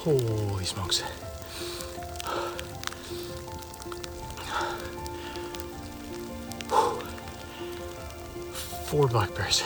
Holy smokes. Four black bears.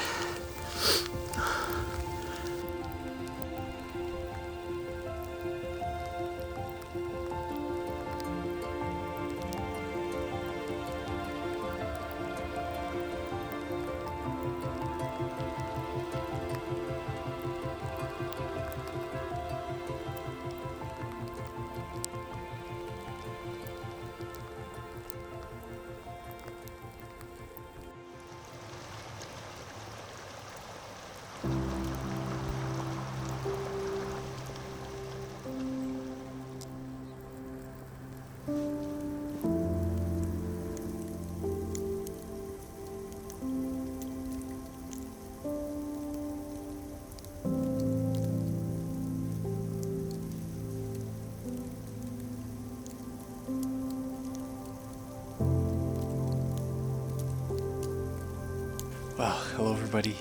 Well, hello everybody.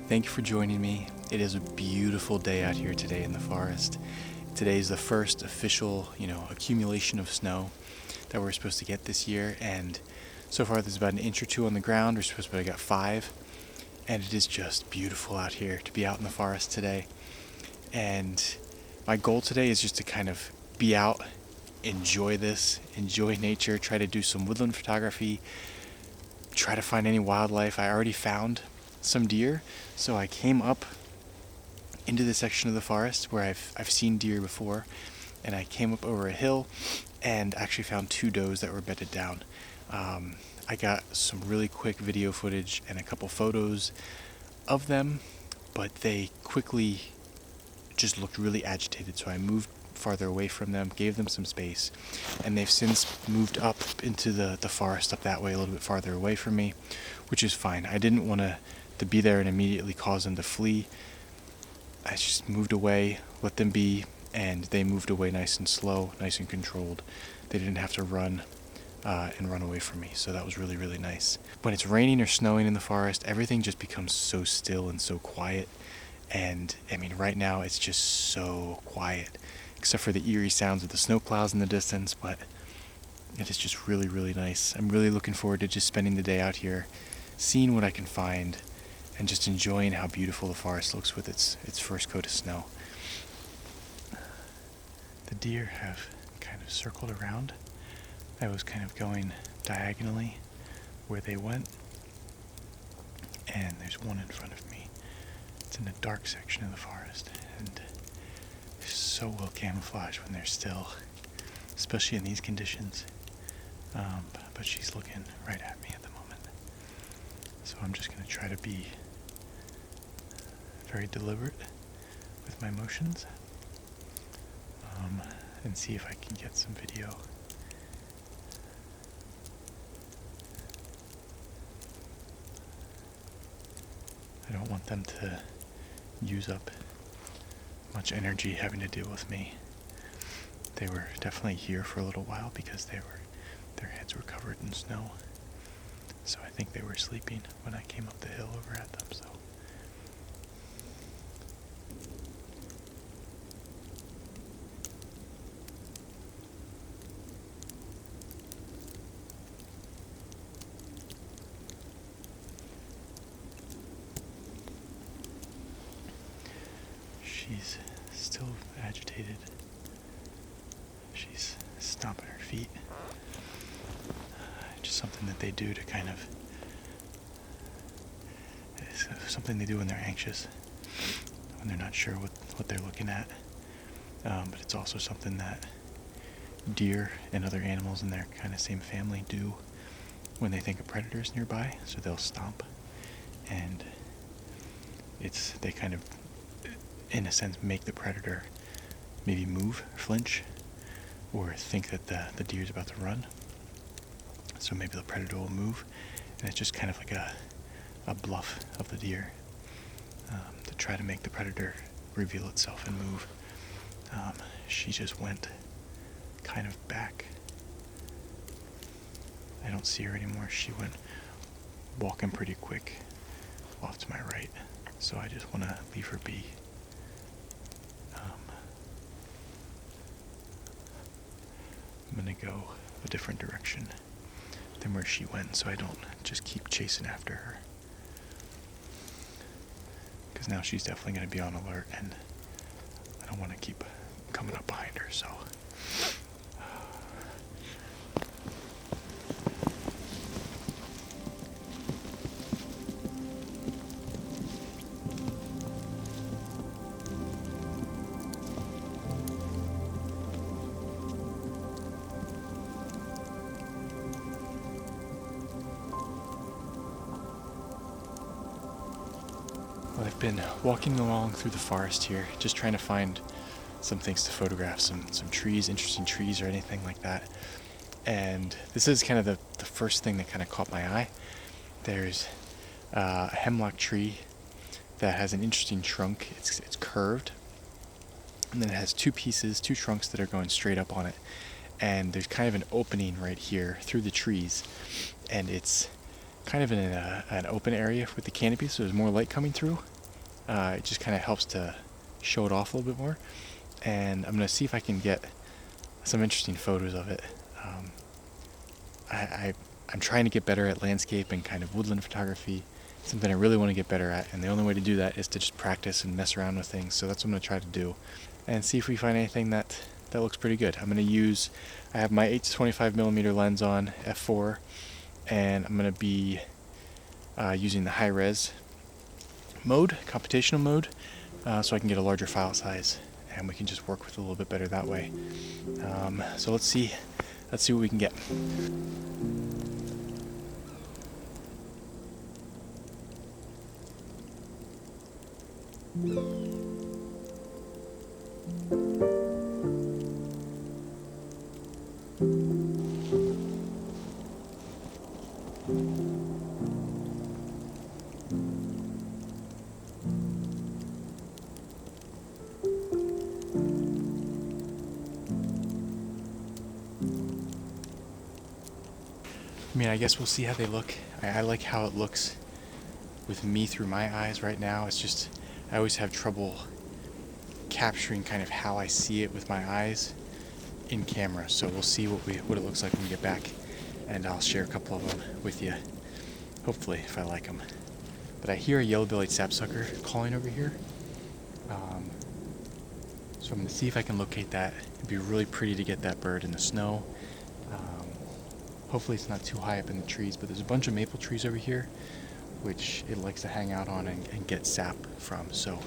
Thank you for joining me. It is a beautiful day out here today in the forest. Today is the first official, accumulation of snow that we're supposed to get this year, and so far there's about an inch or two on the ground. We're supposed to get 5, and it is just beautiful out here to be out in the forest today. And my goal today is just to kind of be out, enjoy nature, try to do some woodland photography, try to find any wildlife. I already found some deer, so I came up into the section of the forest where I've seen deer before, and I came up over a hill and actually found 2 does that were bedded down. I got some really quick video footage and a couple photos of them, but they quickly just looked really agitated, so I moved farther away from them, gave them some space, and they've since moved up into the forest up that way, a little bit farther away from me, which is fine. I didn't want to be there and immediately cause them to flee. I just moved away, let them be, and they moved away nice and slow, nice and controlled. They didn't have to run away from me, so that was really, really nice. When it's raining or snowing in the forest, everything just becomes so still and so quiet, and right now it's just so quiet, except for the eerie sounds of the snow plows in the distance, but it is just really, really nice. I'm really looking forward to just spending the day out here, seeing what I can find, and just enjoying how beautiful the forest looks with its first coat of snow. The deer have kind of circled around. I was kind of going diagonally where they went, and there's one in front of me. It's in a dark section of the forest, and so well camouflaged when they're still, especially in these conditions. But she's looking right at me at the moment. So I'm just going to try to be very deliberate with my motions, and see if I can get some video. I don't want them to use up much energy having to deal with me. They were definitely here for a little while because their heads were covered in snow. So I think they were sleeping when I came up the hill over at them, so. She's still agitated. She's stomping her feet. Just something that they do to kind of, it's something they do when they're anxious, when they're not sure what they're looking at. But it's also something that deer and other animals in their kind of same family do when they think a predator is nearby. So they'll stomp, and they kind of, in a sense, make the predator maybe move, flinch, or think that the deer's about to run. So maybe the predator will move, and it's just kind of like a bluff of the deer to try to make the predator reveal itself and move. She just went kind of back. I don't see her anymore. She went walking pretty quick off to my right, so I just want to leave her be. I'm gonna go a different direction than where she went so I don't just keep chasing after her. Because now she's definitely gonna be on alert and I don't want to keep coming up behind her, so. Well, I've been walking along through the forest here, just trying to find some things to photograph, some trees, interesting trees or anything like that. And this is kind of the first thing that kind of caught my eye. There's a hemlock tree that has an interesting trunk. It's curved, and then it has two trunks that are going straight up on it. And there's kind of an opening right here through the trees, and it's kind of in an open area with the canopy, so there's more light coming through. It just kind of helps to show it off a little bit more. And I'm going to see if I can get some interesting photos of it. I'm trying to get better at landscape and kind of woodland photography, something I really want to get better at, and the only way to do that is to just practice and mess around with things. So that's what I'm going to try to do and see if we find anything that looks pretty good. I have my 8 to 25mm lens on, f4, and I'm going to be using the high-res mode, computational mode, so I can get a larger file size and we can just work with it a little bit better that way. So let's see what we can get. I mean, I guess we'll see how they look. I like how it looks with me through my eyes right now. It's just, I always have trouble capturing kind of how I see it with my eyes in camera. So we'll see what it looks like when we get back, and I'll share a couple of them with you, hopefully, if I like them. But I hear a yellow-bellied sapsucker calling over here. So I'm going to see if I can locate that. It'd be really pretty to get that bird in the snow. Hopefully it's not too high up in the trees, but there's a bunch of maple trees over here which it likes to hang out on and get sap from. So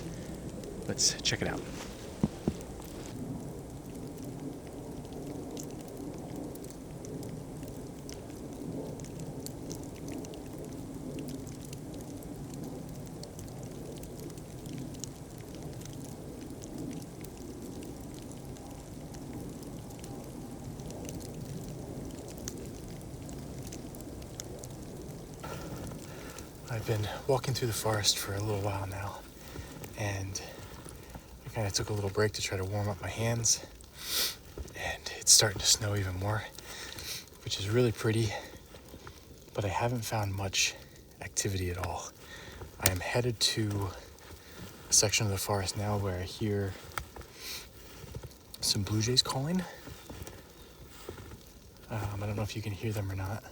let's check it out. I've been walking through the forest for a little while now, and I kind of took a little break to try to warm up my hands, and it's starting to snow even more, which is really pretty, but I haven't found much activity at all. I am headed to a section of the forest now where I hear some blue jays calling. I don't know if you can hear them or not,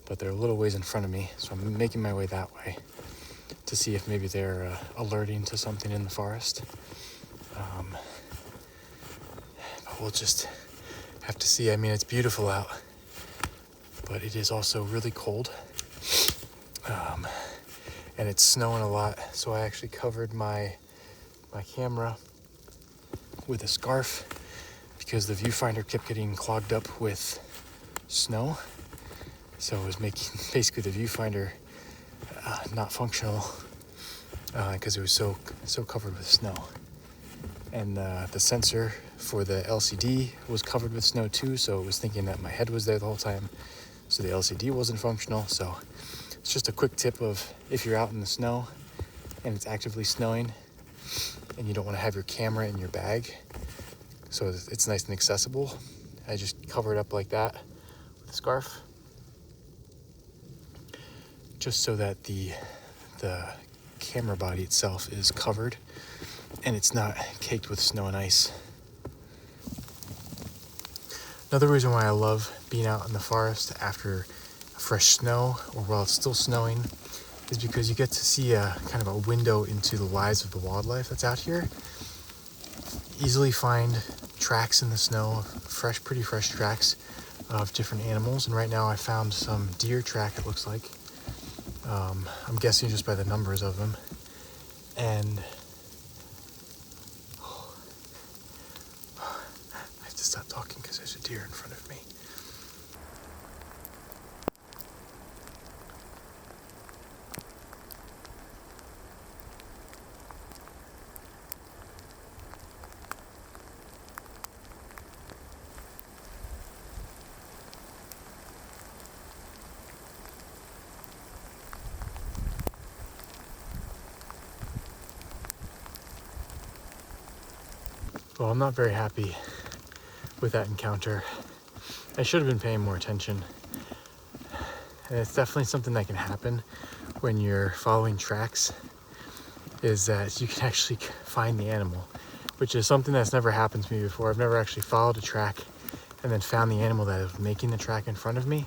but they're a little ways in front of me, so I'm making my way that way to see if maybe they're alerting to something in the forest. But we'll just have to see. I mean, it's beautiful out, but it is also really cold, and it's snowing a lot, so I actually covered my camera with a scarf because the viewfinder kept getting clogged up with snow. So it was making basically the viewfinder not functional because it was so covered with snow. And the sensor for the LCD was covered with snow too, so it was thinking that my head was there the whole time. So the LCD wasn't functional. So it's just a quick tip of if you're out in the snow and it's actively snowing and you don't want to have your camera in your bag, so it's nice and accessible, I just cover it up like that with a scarf, just so that the camera body itself is covered and it's not caked with snow and ice. Another reason why I love being out in the forest after fresh snow or while it's still snowing is because you get to see a kind of a window into the lives of the wildlife that's out here. Easily find tracks in the snow, pretty fresh tracks of different animals. And right now I found some deer track, it looks like. I'm guessing just by the numbers of them. And I have to stop talking because there's a deer in front of me. Well, I'm not very happy with that encounter. I should have been paying more attention. And it's definitely something that can happen when you're following tracks, is that you can actually find the animal, which is something that's never happened to me before. I've never actually followed a track and then found the animal that was making the track in front of me.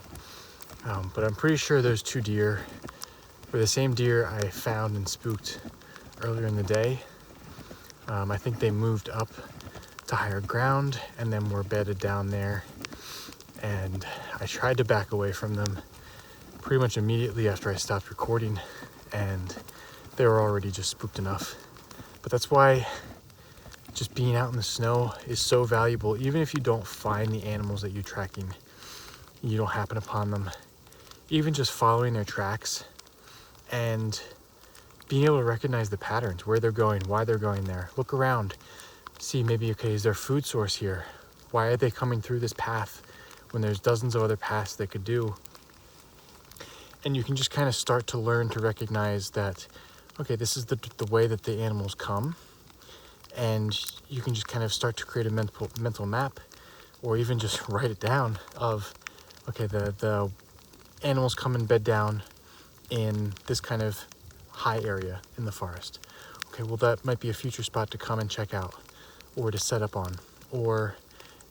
But I'm pretty sure those two deer were the same deer I found and spooked earlier in the day. I think they moved up to higher ground and then were bedded down there. And I tried to back away from them pretty much immediately after I stopped recording, and they were already just spooked enough. But that's why just being out in the snow is so valuable. Even if you don't find the animals that you're tracking, you don't happen upon them, even just following their tracks and being able to recognize the patterns, where they're going, why they're going there. Look around, see maybe, okay, is there food source here? Why are they coming through this path when there's dozens of other paths they could do? And you can just kind of start to learn to recognize that, okay, this is the way that the animals come. And you can just kind of start to create a mental map, or even just write it down of, okay, the animals come and bed down in this kind of high area in the forest. Okay, well, that might be a future spot to come and check out or to set up on. Or,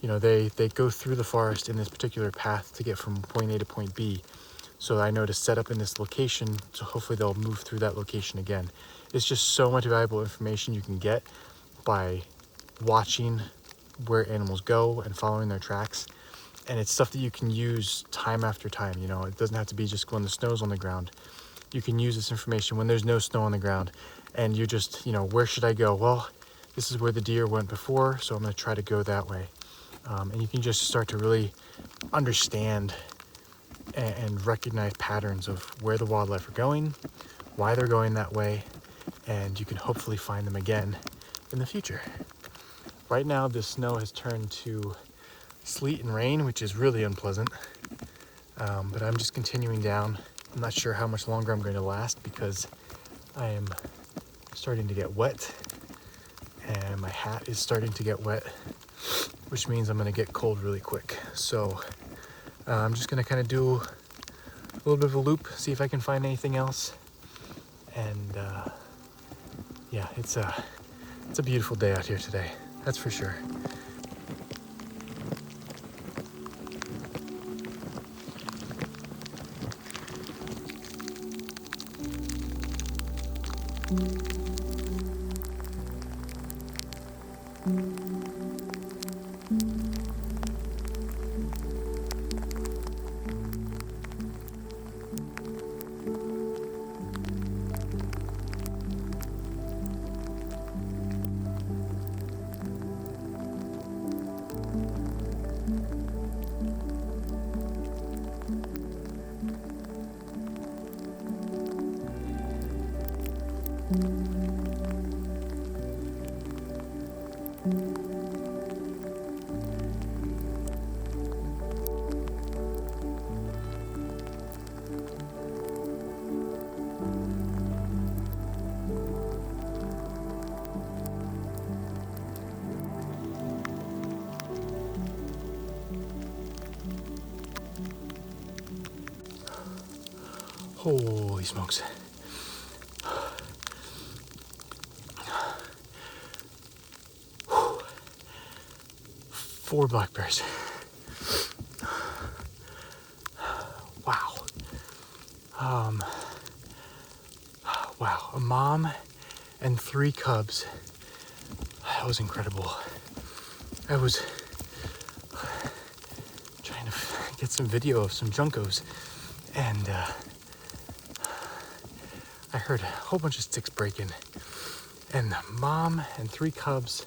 you know, they go through the forest in this particular path to get from point A to point B. So I know to set up in this location, so hopefully they'll move through that location again. It's just so much valuable information you can get by watching where animals go and following their tracks. And it's stuff that you can use time after time. You know, it doesn't have to be just when the snow's on the ground. You can use this information when there's no snow on the ground and you're just, you know, where should I go? Well, this is where the deer went before, so I'm going to try to go that way. And you can just start to really understand and recognize patterns of where the wildlife are going, why they're going that way, and you can hopefully find them again in the future. Right now, the snow has turned to sleet and rain, which is really unpleasant. But I'm just continuing down. I'm not sure how much longer I'm going to last because I am starting to get wet and my hat is starting to get wet, which means I'm going to get cold really quick. So I'm just going to kind of do a little bit of a loop, see if I can find anything else. And yeah, it's a beautiful day out here today, that's for sure. Holy smokes. 4 black bears. Wow. Wow, a mom and 3 cubs. That was incredible. I was trying to get some video of some juncos, and I heard a whole bunch of sticks breaking, and the mom and 3 cubs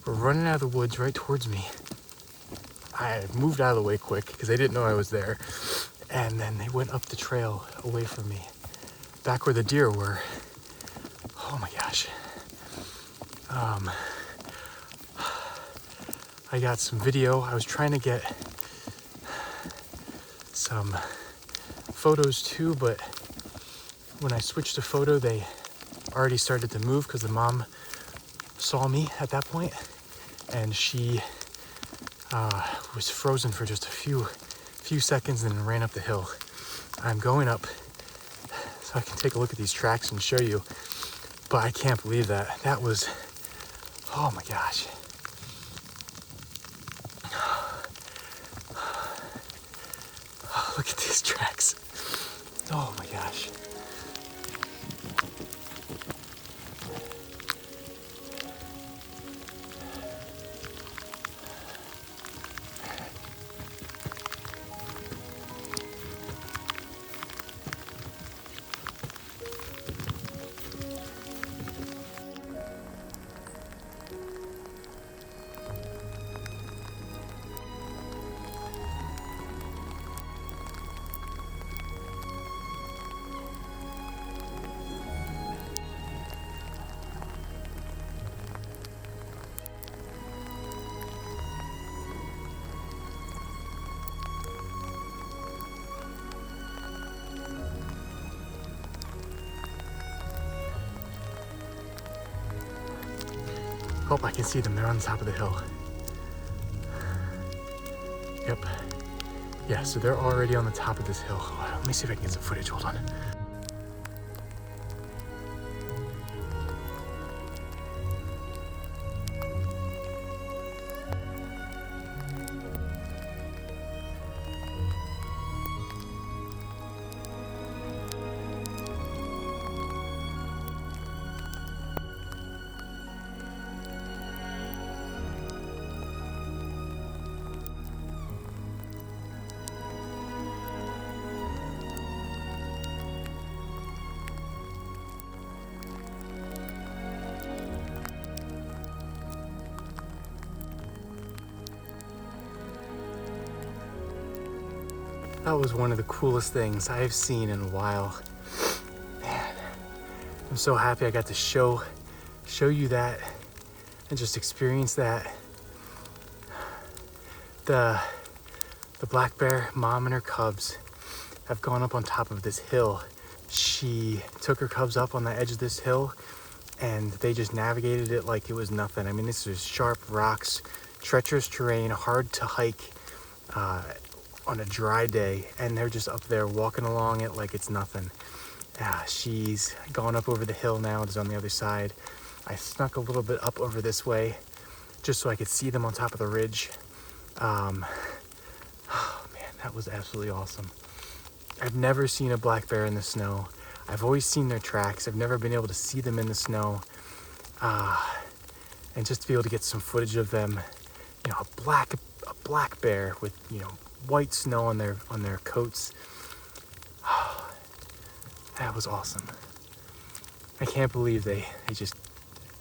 were running out of the woods right towards me. I moved out of the way quick because they didn't know I was there, and then they went up the trail away from me, back where the deer were. Oh my gosh. I got some video. I was trying to get some photos too, but when I switched to photo, they already started to move because the mom saw me at that point, and she was frozen for just a few seconds and then ran up the hill. I'm going up so I can take a look at these tracks and show you, but I can't believe that. That was, oh my gosh. Oh, look at these tracks. Oh my gosh. Oh, I can see them. They're on the top of the hill. Yep. Yeah, so they're already on the top of this hill. Oh, let me see if I can get some footage. Hold on. That was one of the coolest things I've seen in a while. Man, I'm so happy I got to show you that and just experience that. The black bear mom and her cubs have gone up on top of this hill. She took her cubs up on the edge of this hill and they just navigated it like it was nothing. I mean, this is sharp rocks, treacherous terrain, hard to hike on a dry day, and they're just up there walking along it like it's nothing. She's gone up over the hill now. It's on the other side. I snuck a little bit up over this way just so I could see them on top of the ridge. Oh man, that was absolutely awesome. I've never seen a black bear in the snow. I've always seen their tracks. I've never been able to see them in the snow. And just to be able to get some footage of them, you know, a black bear with, you know, white snow on their coats. That was awesome. I can't believe they just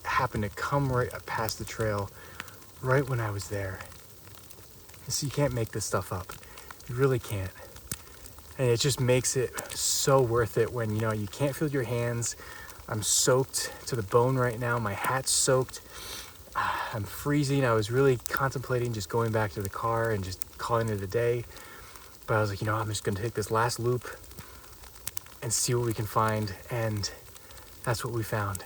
happened to come right past the trail right when I was there. So you can't make this stuff up. You really can't. And it just makes it so worth it when, you know, you can't feel your hands. I'm soaked to the bone right now. My hat's soaked. I'm freezing. I was really contemplating just going back to the car and just calling it a day. But I was like, you know, I'm just going to take this last loop and see what we can find. And that's what we found.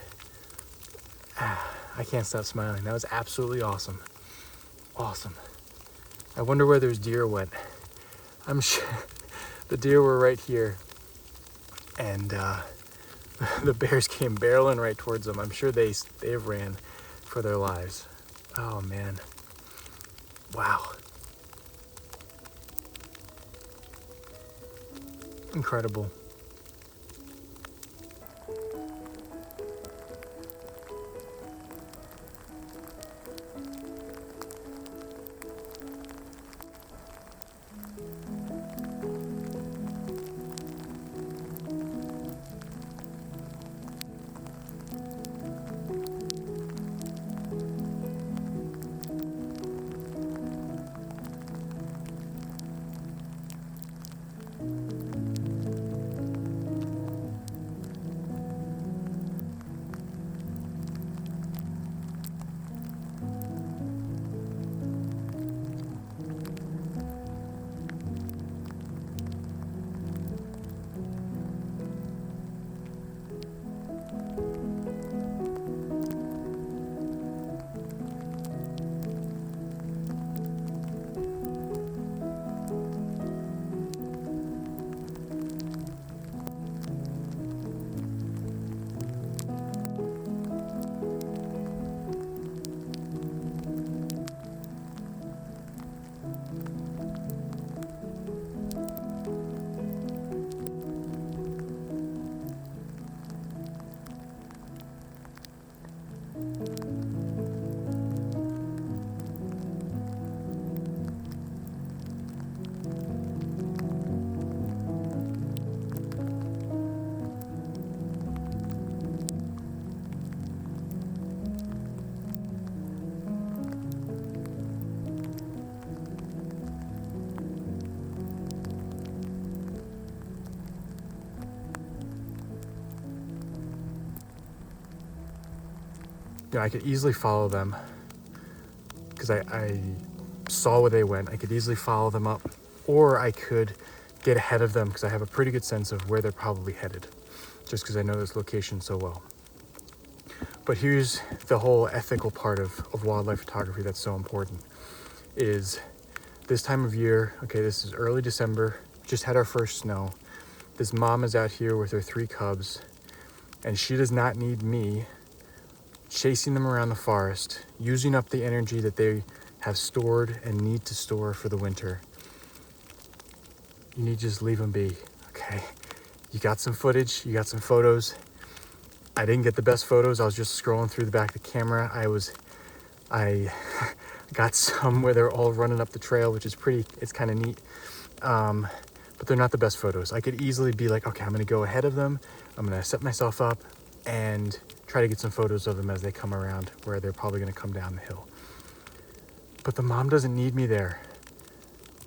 I can't stop smiling. That was absolutely awesome. Awesome. I wonder where those deer went. I'm sure the deer were right here. And the bears came barreling right towards them. I'm sure they ran for their lives. Oh man. Wow. Incredible. You know, I could easily follow them because I saw where they went. I could easily follow them up, or I could get ahead of them because I have a pretty good sense of where they're probably headed, just because I know this location so well. But here's the whole ethical part of wildlife photography that's so important, is this time of year, okay, this is early December, just had our first snow. This mom is out here with her 3 cubs, and she does not need me chasing them around the forest, using up the energy that they have stored and need to store for the winter. You need to just leave them be, okay? You got some footage, you got some photos. I didn't get the best photos. I was just scrolling through the back of the camera. I got some where they're all running up the trail, which is it's kind of neat. But they're not the best photos. I could easily be like, okay, I'm gonna go ahead of them. I'm gonna set myself up and try to get some photos of them as they come around where they're probably gonna come down the hill. But the mom doesn't need me there.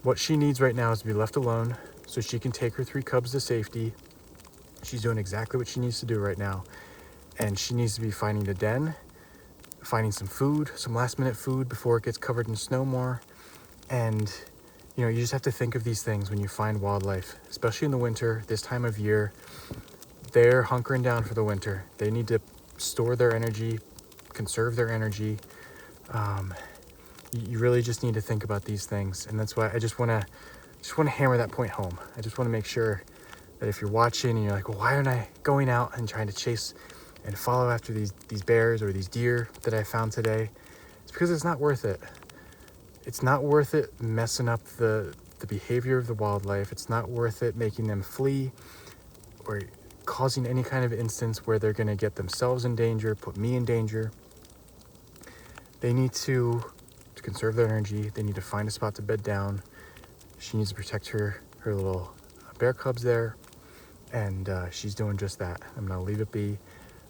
What she needs right now is to be left alone so she can take her 3 cubs to safety. She's doing exactly what she needs to do right now. And she needs to be finding a den, finding some food, some last minute food before it gets covered in snow more. And you know, you just have to think of these things when you find wildlife, especially in the winter, this time of year. They're hunkering down for the winter. They need to store their energy, conserve their energy. You really just need to think about these things. And that's why I just want to hammer that point home. I just want to make sure that if you're watching and you're like, well, why aren't I going out and trying to chase and follow after these bears or these deer that I found today? It's because it's not worth it. It's not worth it messing up the behavior of the wildlife. It's not worth it making them flee or causing any kind of instance where they're going to get themselves in danger, put me in danger. They need to conserve their energy. They need to find a spot to bed down. She needs to protect her little bear cubs there, and she's doing just that. I'm going to leave it be.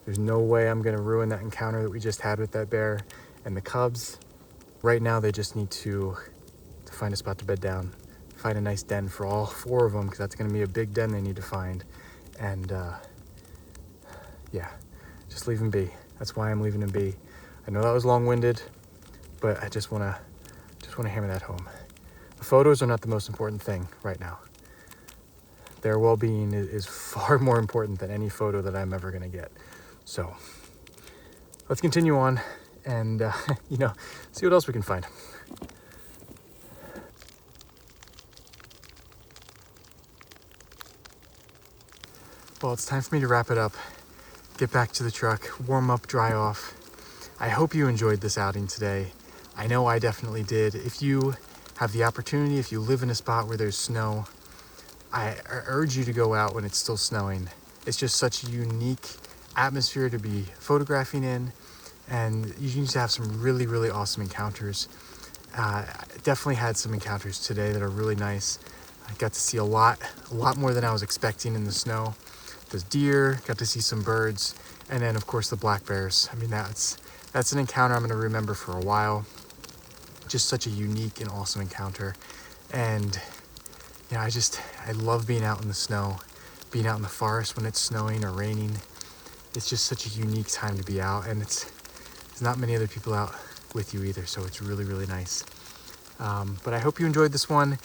There's no way I'm going to ruin that encounter that we just had with that bear and the cubs. Right now, they just need to find a spot to bed down, find a nice den for all 4 of them, because that's going to be a big den they need to find. And yeah, just leave them be. That's why I'm leaving them be. I know that was long-winded, but I just want to hammer that home. The photos are not the most important thing right now. Their well-being is far more important than any photo that I'm ever going to get. So let's continue on and see what else we can find. Well, it's time for me to wrap it up, get back to the truck, warm up, dry off. I hope you enjoyed this outing today. I know I definitely did. If you have the opportunity, if you live in a spot where there's snow, I urge you to go out when it's still snowing. It's just such a unique atmosphere to be photographing in, and you need to have some really, really awesome encounters. Definitely had some encounters today that are really nice. I got to see a lot more than I was expecting in the snow. There's deer, got to see some birds, and then of course the black bears. I mean, that's an encounter I'm going to remember for a while. Just such a unique and awesome encounter. And yeah, I love being out in the snow, being out in the forest when it's snowing or raining. It's just such a unique time to be out, and there's not many other people out with you either, so it's really, really nice. But I hope you enjoyed this one.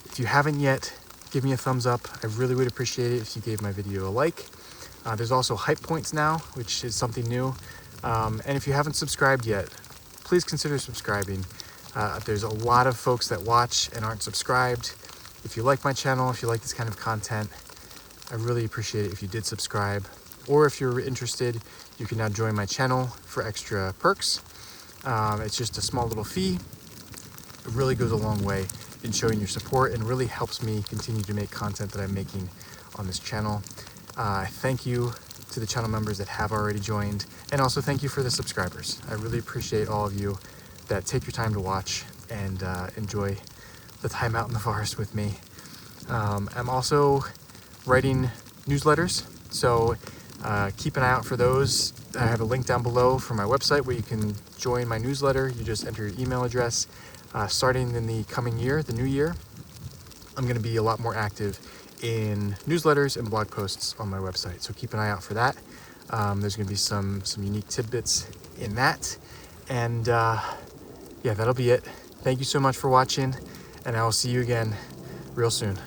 If you haven't yet, give me a thumbs up. I really would appreciate it if you gave my video a like. There's also hype points now, which is something new. And if you haven't subscribed yet, please consider subscribing. There's a lot of folks that watch and aren't subscribed. If you like my channel, if you like this kind of content, I really appreciate it if you did subscribe. Or if you're interested, you can now join my channel for extra perks. It's just a small little fee. It really goes a long way in showing your support and really helps me continue to make content that I'm making on this channel. Thank you to the channel members that have already joined, and also thank you for the subscribers. I really appreciate all of you that take your time to watch and enjoy the time out in the forest with me. I'm also writing newsletters, so keep an eye out for those. I have a link down below for my website where you can join my newsletter. You just enter your email address. Starting in the coming year, the new year, I'm going to be a lot more active in newsletters and blog posts on my website. So keep an eye out for that. There's going to be some unique tidbits in that. And yeah, that'll be it. Thank you so much for watching, and I will see you again real soon.